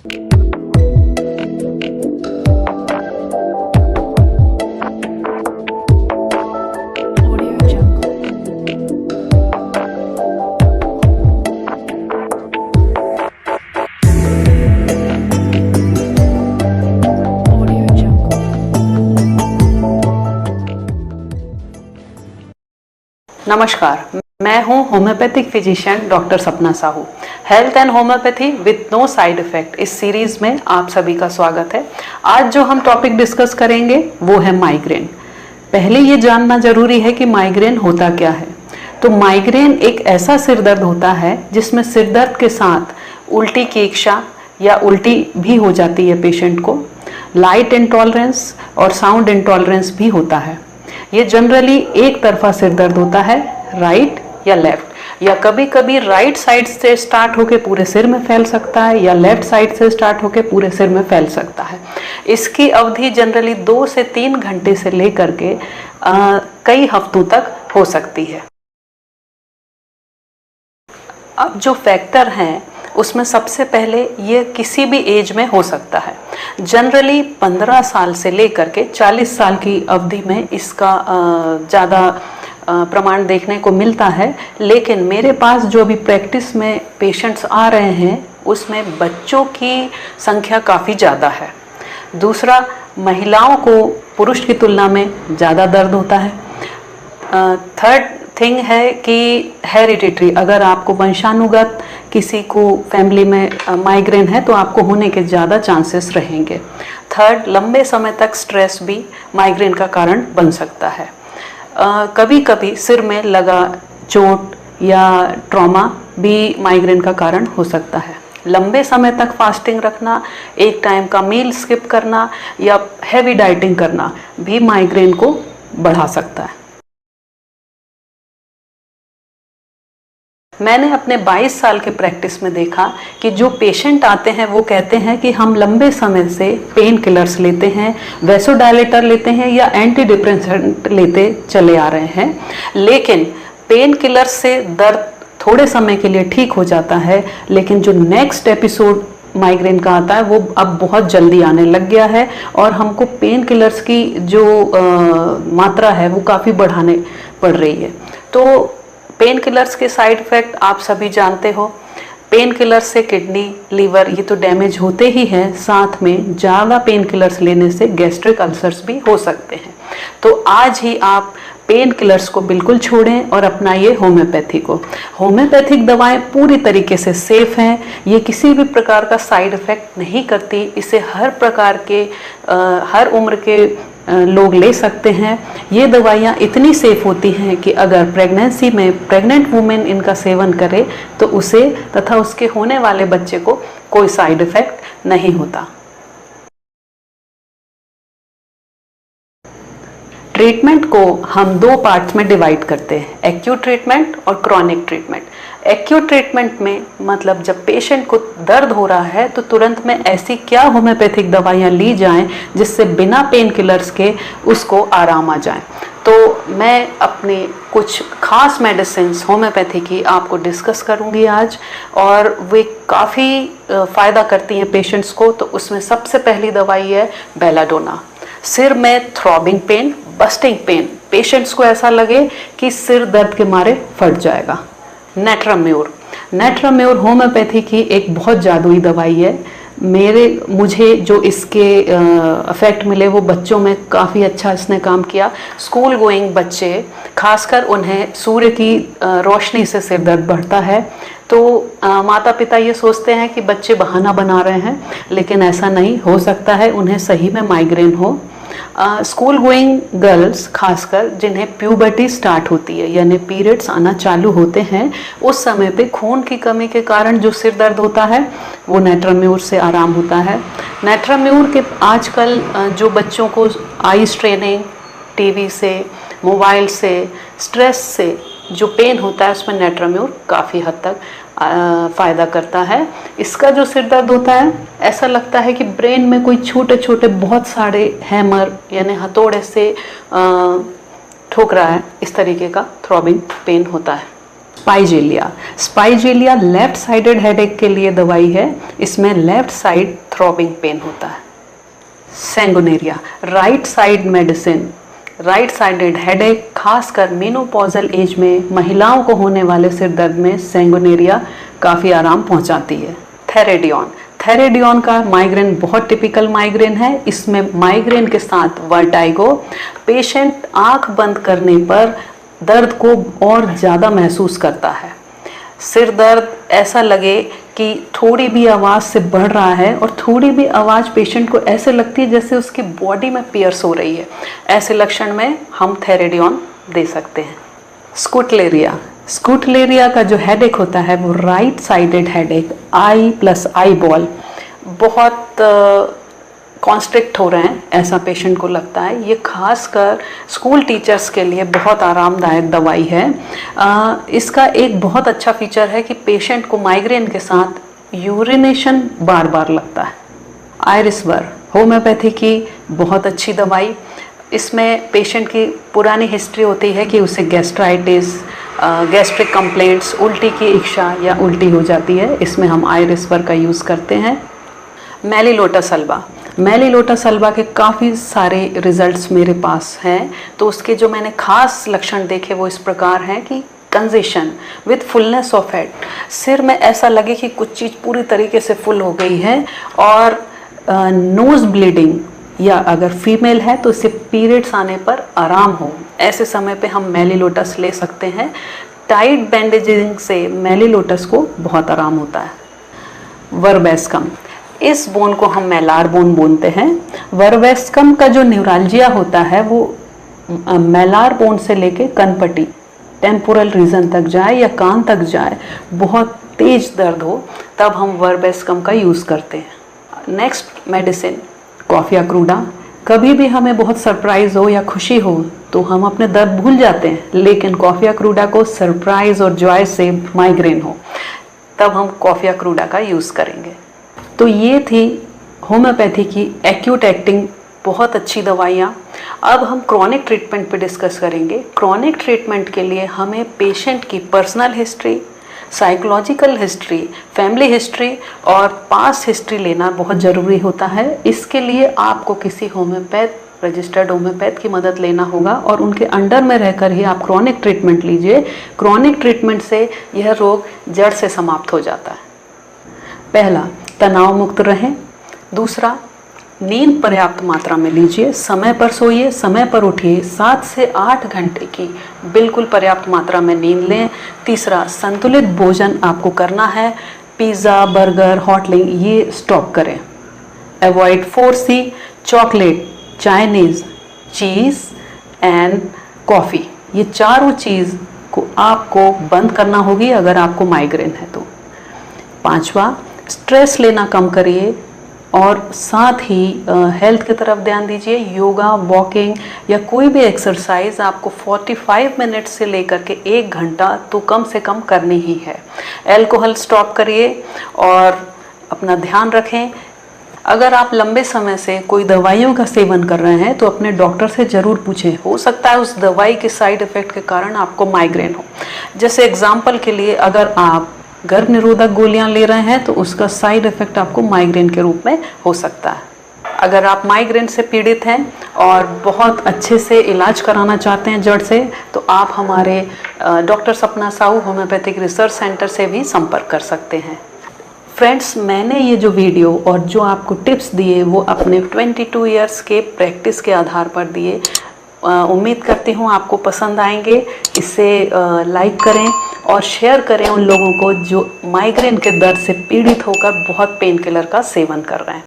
नमस्कार, मैं हूं homeopathic physician doctor Sapna Sahu. Health and homeopathy with no side effect इस सीरीज में आप सभी का स्वागत है। आज जो हम टॉपिक डिस्कस करेंगे वो है माइग्रेन। पहले ये जानना जरूरी है कि माइग्रेन होता क्या है। तो माइग्रेन एक ऐसा सिर दर्द होता है जिसमें सिर दर्द के साथ उल्टी की इच्छा या उल्टी भी हो जाती है पेशेंट को, लाइट इंटॉलरेंस और साउंड इंटॉलरेंस भी होता है। ये जनरली एक तरफा सिर दर्द होता है, राइट या लेफ्ट, या कभी कभी राइट साइड से स्टार्ट होकर पूरे सिर में फैल सकता है या लेफ्ट साइड से स्टार्ट होकर पूरे सिर में फैल सकता है। इसकी अवधि जनरली 2 से 3 घंटे से लेकर के कई हफ्तों तक हो सकती है। अब जो फैक्टर हैं उसमें सबसे पहले ये किसी भी एज में हो सकता है। जनरली 15 साल से लेकर के 40 साल की अवधि में इसका ज़्यादा प्रमाण देखने को मिलता है, लेकिन मेरे पास जो भी प्रैक्टिस में पेशेंट्स आ रहे हैं उसमें बच्चों की संख्या काफ़ी ज़्यादा है। दूसरा, महिलाओं को पुरुष की तुलना में ज़्यादा दर्द होता है। थर्ड थिंग है कि हेरिडिटरी, अगर आपको वंशानुगत किसी को फैमिली में माइग्रेन है तो आपको होने के ज़्यादा चांसेस रहेंगे। थर्ड, लंबे समय तक स्ट्रेस भी माइग्रेन का कारण बन सकता है। कभी कभी सिर में लगा चोट या ट्रॉमा भी माइग्रेन का कारण हो सकता है। लंबे समय तक फास्टिंग रखना, एक टाइम का मील स्किप करना या हैवी डाइटिंग करना भी माइग्रेन को बढ़ा सकता है। मैंने अपने 22 साल के प्रैक्टिस में देखा कि जो पेशेंट आते हैं वो कहते हैं कि हम लंबे समय से पेन किलर्स लेते हैं, वैसोडायलेटर लेते हैं या एंटी डिप्रेसेंट लेते चले आ रहे हैं, लेकिन पेन किलर्स से दर्द थोड़े समय के लिए ठीक हो जाता है, लेकिन जो नेक्स्ट एपिसोड माइग्रेन का आता है वो अब बहुत जल्दी आने लग गया है और हमको पेन किलर्स की जो मात्रा है वो काफ़ी बढ़ाने पड़ रही है। तो पेन किलर्स के साइड इफ़ेक्ट आप सभी जानते हो। पेन किलर्स से किडनी, लीवर ये तो डैमेज होते ही हैं, साथ में ज़्यादा पेन किलर्स लेने से गैस्ट्रिक अल्सर्स भी हो सकते हैं। तो आज ही आप पेन किलर्स को बिल्कुल छोड़ें और अपनाइए होम्योपैथी को। होम्योपैथिक दवाएं पूरी तरीके से सेफ हैं, ये किसी भी प्रकार का साइड इफ़ेक्ट नहीं करती। इसे हर प्रकार के हर उम्र के लोग ले सकते हैं। ये दवाइयाँ इतनी सेफ होती हैं कि अगर प्रेगनेंसी में प्रेग्नेंट वुमेन इनका सेवन करे तो उसे तथा उसके होने वाले बच्चे को कोई साइड इफ़ेक्ट नहीं होता। ट्रीटमेंट को हम 2 पार्ट्स में डिवाइड करते हैं, एक्यूट ट्रीटमेंट और क्रॉनिक ट्रीटमेंट। एक्यूट ट्रीटमेंट में मतलब जब पेशेंट को दर्द हो रहा है तो तुरंत में ऐसी क्या होम्योपैथिक दवाइयाँ ली जाएं जिससे बिना पेन किलर्स के उसको आराम आ जाए। तो मैं अपनी कुछ खास मेडिसिन्स होम्योपैथी की आपको डिस्कस करूंगी आज, और वे काफ़ी फ़ायदा करती हैं पेशेंट्स को। तो उसमें सबसे पहली दवाई है बेलाडोना। सिर में throbbing pain, bursting pain, patients को ऐसा लगे कि सिर दर्द के मारे फट जाएगा। नेट्राम्योर होम्योपैथी की एक बहुत जादुई दवाई है। मुझे जो इसके इफेक्ट मिले वो बच्चों में काफ़ी अच्छा इसने काम किया। स्कूल गोइंग बच्चे खासकर उन्हें सूर्य की रोशनी से सिर दर्द बढ़ता है, तो माता पिता ये सोचते हैं कि बच्चे बहाना बना रहे हैं, लेकिन ऐसा नहीं हो सकता है, उन्हें सही में माइग्रेन हो। स्कूल गोइंग गर्ल्स खासकर जिन्हें प्यूबर्टी स्टार्ट होती है यानी पीरियड्स आना चालू होते हैं, उस समय पे खून की कमी के कारण जो सिर दर्द होता है वो नेट्राम्योर से आराम होता है। नेट्राम्योर के आजकल जो बच्चों को आई स्ट्रेनिंग, टीवी से, मोबाइल से, स्ट्रेस से जो पेन होता है उसमें नेट्राम्योर काफ़ी हद तक फ़ायदा करता है। इसका जो सिर दर्द होता है ऐसा लगता है कि ब्रेन में कोई छोटे छोटे बहुत सारे हैमर यानी हथौड़े से ठोक रहा है, इस तरीके का थ्रॉबिंग पेन होता है। स्पाइजेलिया लेफ्ट साइडेड हेडेक के लिए दवाई है। इसमें लेफ्ट साइड थ्रॉबिंग पेन होता है। Sanguinaria right side medicine, right sided headache, खासकर मेनोपॉजल एज में महिलाओं को होने वाले सिर दर्द में सैंगोनेरिया काफ़ी आराम पहुंचाती है। थेरेडियन का माइग्रेन बहुत टिपिकल माइग्रेन है। इसमें माइग्रेन के साथ वर्टाइगो, पेशेंट आंख बंद करने पर दर्द को और ज़्यादा महसूस करता है। सिर दर्द ऐसा लगे कि थोड़ी भी आवाज़ से बढ़ रहा है और थोड़ी भी आवाज़ पेशेंट को ऐसे लगती है जैसे उसकी बॉडी में पियर्स हो रही है। ऐसे लक्षण में हम थेरेडियन दे सकते हैं। स्कूटलेरिया का जो हेडेक होता है वो राइट साइडेड हेडेक, आई प्लस आई बॉल, बहुत कॉन्स्ट्रिक्ट हो रहे हैं ऐसा पेशेंट को लगता है। ये खासकर स्कूल टीचर्स के लिए बहुत आरामदायक दवाई है। इसका एक बहुत अच्छा फीचर है कि पेशेंट को माइग्रेन के साथ यूरिनेशन बार बार लगता है। आयरिसवर होम्योपैथी की बहुत अच्छी दवाई। इसमें पेशेंट की पुरानी हिस्ट्री होती है कि उसे गैस्ट्राइटिस, गैस्ट्रिक कंप्लेंट्स, उल्टी की इच्छा या उल्टी हो जाती है। इसमें हम आयरिसवर का यूज़ करते हैं। मेलिलोटस अल्बा के काफ़ी सारे रिजल्ट्स मेरे पास हैं। तो उसके जो मैंने खास लक्षण देखे वो इस प्रकार हैं कि congestion with fullness of head, सिर में ऐसा लगे कि कुछ चीज़ पूरी तरीके से फुल हो गई है, और नोज ब्लीडिंग, या अगर फीमेल है तो इसे पीरियड्स आने पर आराम हो, ऐसे समय पे हम मेलिलोटस ले सकते हैं। टाइट बैंडेजिंग से मेलिलोटस को बहुत आराम होता है। वर्बेस्कम, इस बोन को हम मैलार बोन बोलते हैं। वर्बेस्कम का जो न्यूरालजिया होता है वो मैलार बोन से लेके कनपट्टी टेम्पोरल रीजन तक जाए या कान तक जाए, बहुत तेज दर्द हो, तब हम वर्बेस्कम का यूज़ करते हैं। Next medicine coffea cruda. कभी भी हमें बहुत सरप्राइज हो या खुशी हो तो हम अपने दर्द भूल जाते हैं, लेकिन कॉफिया क्रूडा को सरप्राइज और जॉय से माइग्रेन हो तब हम कॉफिया क्रूडा का यूज़ करेंगे। तो ये थी होम्योपैथी की एक्यूट एक्टिंग बहुत अच्छी दवाइयाँ। अब हम क्रॉनिक ट्रीटमेंट पे डिस्कस करेंगे। क्रॉनिक ट्रीटमेंट के लिए हमें पेशेंट की personal history, psychological history, family history और पास्ट हिस्ट्री लेना बहुत ज़रूरी होता है। इसके लिए आपको किसी होम्योपैथ, रजिस्टर्ड होम्योपैथ की मदद लेना होगा और उनके अंडर में रहकर ही आप क्रॉनिक ट्रीटमेंट लीजिए। क्रॉनिक ट्रीटमेंट से यह रोग जड़ से समाप्त हो जाता है। पहला, तनाव मुक्त रहें। दूसरा, नींद पर्याप्त मात्रा में लीजिए, समय पर सोइए, समय पर उठिए, 7 से 8 घंटे की बिल्कुल पर्याप्त मात्रा में नींद लें। तीसरा, संतुलित भोजन आपको करना है। पिज़्ज़ा, बर्गर, हॉटलिंग ये स्टॉप करें। Avoid 4C, chocolate, Chinese, cheese and coffee, ये चारों चीज़ को आपको बंद करना होगी अगर आपको माइग्रेन है तो। पांचवा, स्ट्रेस लेना कम करिए और साथ ही हेल्थ की तरफ ध्यान दीजिए। योगा, वॉकिंग या कोई भी एक्सरसाइज आपको 45 मिनट से लेकर के 1 घंटा तो कम से कम करनी ही है। अल्कोहल स्टॉप करिए और अपना ध्यान रखें। अगर आप लंबे समय से कोई दवाइयों का सेवन कर रहे हैं तो अपने डॉक्टर से ज़रूर पूछें, हो सकता है उस दवाई के साइड इफ़ेक्ट के कारण आपको माइग्रेन हो। जैसे एग्जाम्पल के लिए, अगर आप गर्भ निरोधक गोलियां ले रहे हैं तो उसका साइड इफेक्ट आपको माइग्रेन के रूप में हो सकता है। अगर आप माइग्रेन से पीड़ित हैं और बहुत अच्छे से इलाज कराना चाहते हैं जड़ से, तो आप हमारे doctor Sapna Sahu homeopathic research centre से भी संपर्क कर सकते हैं। फ्रेंड्स, मैंने ये जो वीडियो और जो आपको टिप्स दिए वो अपने 22 इयर्स के प्रैक्टिस के आधार पर दिए। उम्मीद करती हूँ आपको पसंद आएंगे। इसे लाइक करें और शेयर करें उन लोगों को जो माइग्रेन के दर्द से पीड़ित होकर बहुत पेन किलर का सेवन कर रहे हैं।